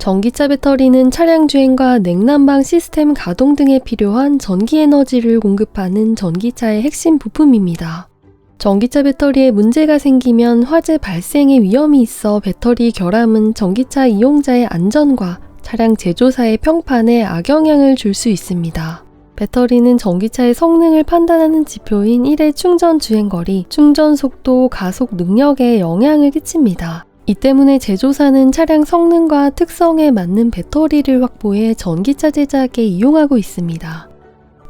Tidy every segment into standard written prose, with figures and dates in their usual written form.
전기차 배터리는 차량 주행과 냉난방 시스템 가동 등에 필요한 전기 에너지를 공급하는 전기차의 핵심 부품입니다. 전기차 배터리에 문제가 생기면 화재 발생의 위험이 있어 배터리 결함은 전기차 이용자의 안전과 차량 제조사의 평판에 악영향을 줄 수 있습니다. 배터리는 전기차의 성능을 판단하는 지표인 1회 충전 주행거리, 충전 속도, 가속 능력에 영향을 끼칩니다. 이 때문에 제조사는 차량 성능과 특성에 맞는 배터리를 확보해 전기차 제작에 이용하고 있습니다.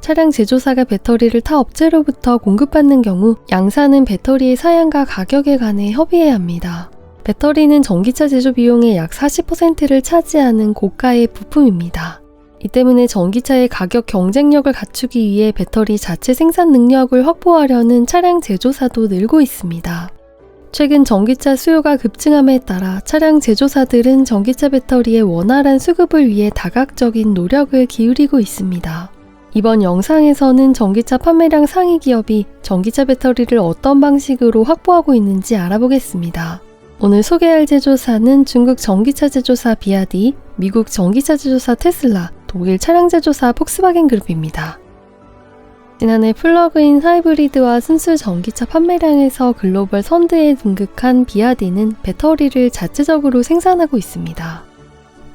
차량 제조사가 배터리를 타 업체로부터 공급받는 경우 양사는 배터리의 사양과 가격에 관해 협의해야 합니다. 배터리는 전기차 제조 비용의 약 40%를 차지하는 고가의 부품입니다. 이 때문에 전기차의 가격 경쟁력을 갖추기 위해 배터리 자체 생산 능력을 확보하려는 차량 제조사도 늘고 있습니다. 최근 전기차 수요가 급증함에 따라 차량 제조사들은 전기차 배터리의 원활한 수급을 위해 다각적인 노력을 기울이고 있습니다. 이번 영상에서는 전기차 판매량 상위 기업이 전기차 배터리를 어떤 방식으로 확보하고 있는지 알아보겠습니다. 오늘 소개할 제조사는 중국 전기차 제조사 비아디, 미국 전기차 제조사 테슬라, 독일 차량 제조사 폭스바겐 그룹입니다. 지난해 플러그인 하이브리드와 순수 전기차 판매량에서 글로벌 선두에 등극한 비아디는 배터리를 자체적으로 생산하고 있습니다.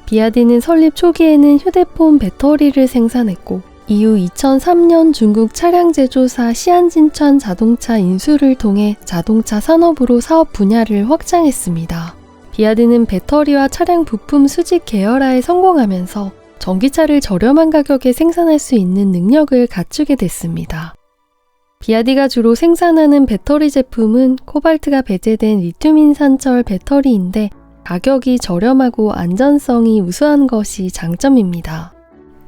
비아디는 설립 초기에는 휴대폰 배터리를 생산했고 이후 2003년 중국 차량 제조사 시안진천 자동차 인수를 통해 자동차 산업으로 사업 분야를 확장했습니다. 비아디는 배터리와 차량 부품 수직 계열화에 성공하면서 전기차를 저렴한 가격에 생산할 수 있는 능력을 갖추게 됐습니다. 비아디가 주로 생산하는 배터리 제품은 코발트가 배제된 리튬 인산철 배터리인데 가격이 저렴하고 안전성이 우수한 것이 장점입니다.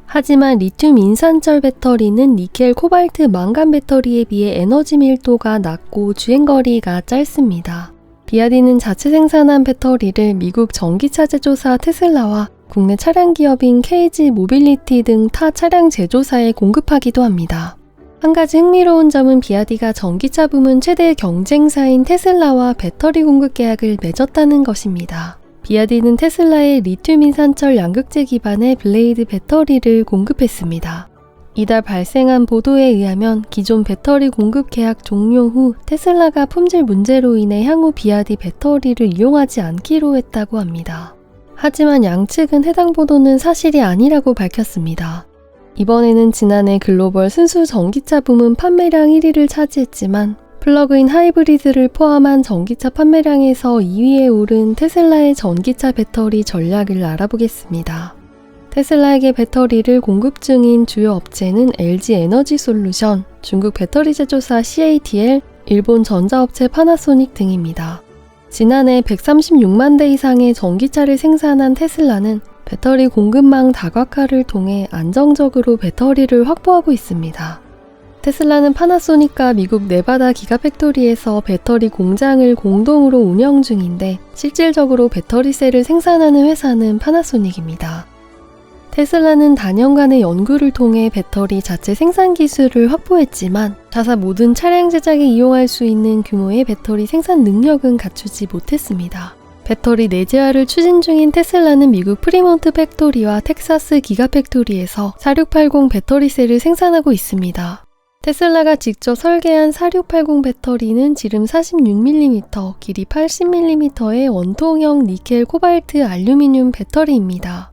하지만 리튬 인산철 배터리는 니켈, 코발트, 망간 배터리에 비해 에너지 밀도가 낮고 주행거리가 짧습니다. 비아디는 자체 생산한 배터리를 미국 전기차 제조사 테슬라와 국내 차량 기업인 KG 모빌리티 등 타 차량 제조사에 공급하기도 합니다. 한 가지 흥미로운 점은 비아디가 전기차 부문 최대 경쟁사인 테슬라와 배터리 공급 계약을 맺었다는 것입니다. 비아디는 테슬라의 리튬 인산철 양극재 기반의 블레이드 배터리를 공급했습니다. 이달 발생한 보도에 의하면 기존 배터리 공급 계약 종료 후 테슬라가 품질 문제로 인해 향후 비아디 배터리를 이용하지 않기로 했다고 합니다. 하지만 양측은 해당 보도는 사실이 아니라고 밝혔습니다. 이번에는 지난해 글로벌 순수 전기차 부문 판매량 1위를 차지했지만 플러그인 하이브리드를 포함한 전기차 판매량에서 2위에 오른 테슬라의 전기차 배터리 전략을 알아보겠습니다. 테슬라에게 배터리를 공급 중인 주요 업체는 LG 에너지 솔루션, 중국 배터리 제조사 CATL, 일본 전자업체 파나소닉 등입니다. 지난해 136만 대 이상의 전기차를 생산한 테슬라는 배터리 공급망 다각화를 통해 안정적으로 배터리를 확보하고 있습니다. 테슬라는 파나소닉과 미국 네바다 기가팩토리에서 배터리 공장을 공동으로 운영 중인데 실질적으로 배터리셀을 생산하는 회사는 파나소닉입니다. 테슬라는 단연간의 연구를 통해 배터리 자체 생산 기술을 확보했지만 자사 모든 차량 제작에 이용할 수 있는 규모의 배터리 생산 능력은 갖추지 못했습니다. 배터리 내재화를 추진 중인 테슬라는 미국 프리몬트 팩토리와 텍사스 기가팩토리에서 4680 배터리셀을 생산하고 있습니다. 테슬라가 직접 설계한 4680 배터리는 지름 46mm, 길이 80mm의 원통형 니켈, 코발트, 알루미늄 배터리입니다.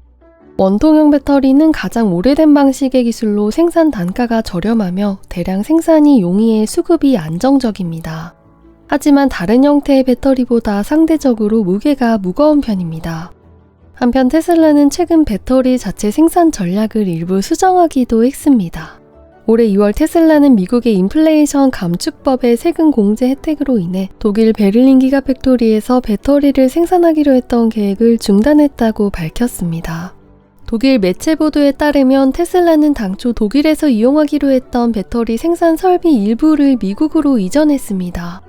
원통형 배터리는 가장 오래된 방식의 기술로 생산 단가가 저렴하며 대량 생산이 용이해 수급이 안정적입니다. 하지만 다른 형태의 배터리보다 상대적으로 무게가 무거운 편입니다. 한편 테슬라는 최근 배터리 자체 생산 전략을 일부 수정하기도 했습니다. 올해 2월 테슬라는 미국의 인플레이션 감축법의 세금 공제 혜택으로 인해 독일 베를린 기가팩토리에서 배터리를 생산하기로 했던 계획을 중단했다고 밝혔습니다. 독일 매체 보도에 따르면 테슬라는 당초 독일에서 이용하기로 했던 배터리 생산 설비 일부를 미국으로 이전했습니다.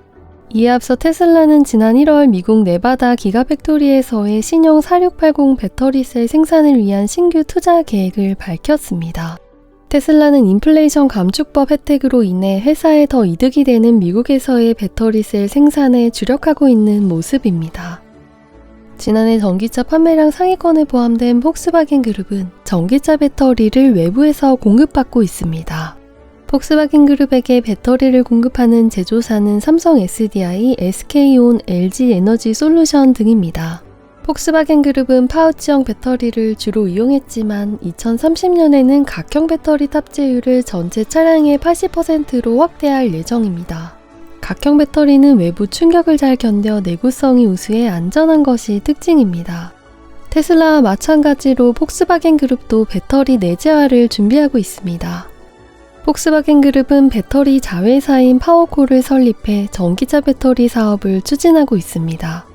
이에 앞서 테슬라는 지난 1월 미국 네바다 기가팩토리에서의 신형 4680 배터리셀 생산을 위한 신규 투자 계획을 밝혔습니다. 테슬라는 인플레이션 감축법 혜택으로 인해 회사에 더 이득이 되는 미국에서의 배터리셀 생산에 주력하고 있는 모습입니다. 지난해 전기차 판매량 상위권에 포함된 폭스바겐 그룹은 전기차 배터리를 외부에서 공급받고 있습니다. 폭스바겐 그룹에게 배터리를 공급하는 제조사는 삼성 SDI, SK온, LG 에너지 솔루션 등입니다. 폭스바겐 그룹은 파우치형 배터리를 주로 이용했지만 2030년에는 각형 배터리 탑재율을 전체 차량의 80%로 확대할 예정입니다. 각형 배터리는 외부 충격을 잘 견뎌 내구성이 우수해 안전한 것이 특징입니다. 테슬라와 마찬가지로 폭스바겐 그룹도 배터리 내재화를 준비하고 있습니다. 폭스바겐 그룹은 배터리 자회사인 파워코를 설립해 전기차 배터리 사업을 추진하고 있습니다.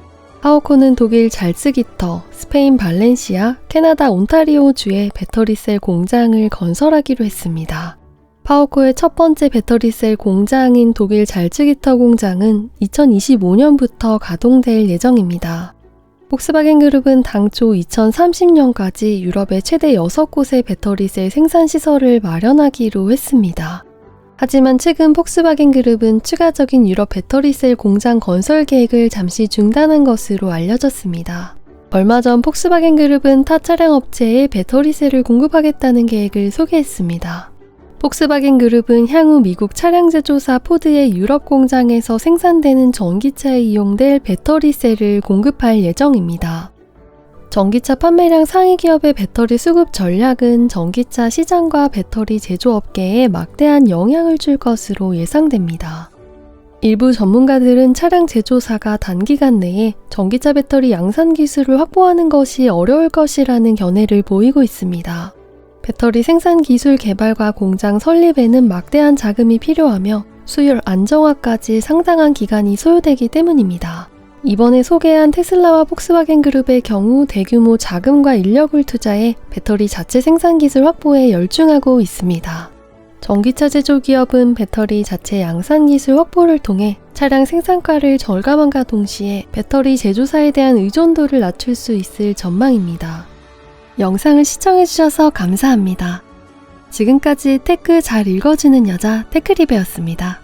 파워코는 독일 잘츠기터, 스페인 발렌시아, 캐나다 온타리오주에 배터리셀 공장을 건설하기로 했습니다. 파워코의 첫 번째 배터리셀 공장인 독일 잘츠기터 공장은 2025년부터 가동될 예정입니다. 폭스바겐 그룹은 당초 2030년까지 유럽의 최대 6곳의 배터리셀 생산 시설을 마련하기로 했습니다. 하지만 최근 폭스바겐 그룹은 추가적인 유럽 배터리셀 공장 건설 계획을 잠시 중단한 것으로 알려졌습니다. 얼마 전 폭스바겐 그룹은 타 차량 업체에 배터리셀을 공급하겠다는 계획을 소개했습니다. 폭스바겐 그룹은 향후 미국 차량 제조사 포드의 유럽 공장에서 생산되는 전기차에 이용될 배터리셀을 공급할 예정입니다. 전기차 판매량 상위 기업의 배터리 수급 전략은 전기차 시장과 배터리 제조업계에 막대한 영향을 줄 것으로 예상됩니다. 일부 전문가들은 차량 제조사가 단기간 내에 전기차 배터리 양산 기술을 확보하는 것이 어려울 것이라는 견해를 보이고 있습니다. 배터리 생산 기술 개발과 공장 설립에는 막대한 자금이 필요하며 수율 안정화까지 상당한 기간이 소요되기 때문입니다. 이번에 소개한 테슬라와 폭스바겐 그룹의 경우 대규모 자금과 인력을 투자해 배터리 자체 생산 기술 확보에 열중하고 있습니다. 전기차 제조 기업은 배터리 자체 양산 기술 확보를 통해 차량 생산가를 절감함과 동시에 배터리 제조사에 대한 의존도를 낮출 수 있을 전망입니다. 영상을 시청해주셔서 감사합니다. 지금까지 테크 잘 읽어주는 여자 테크리베였습니다.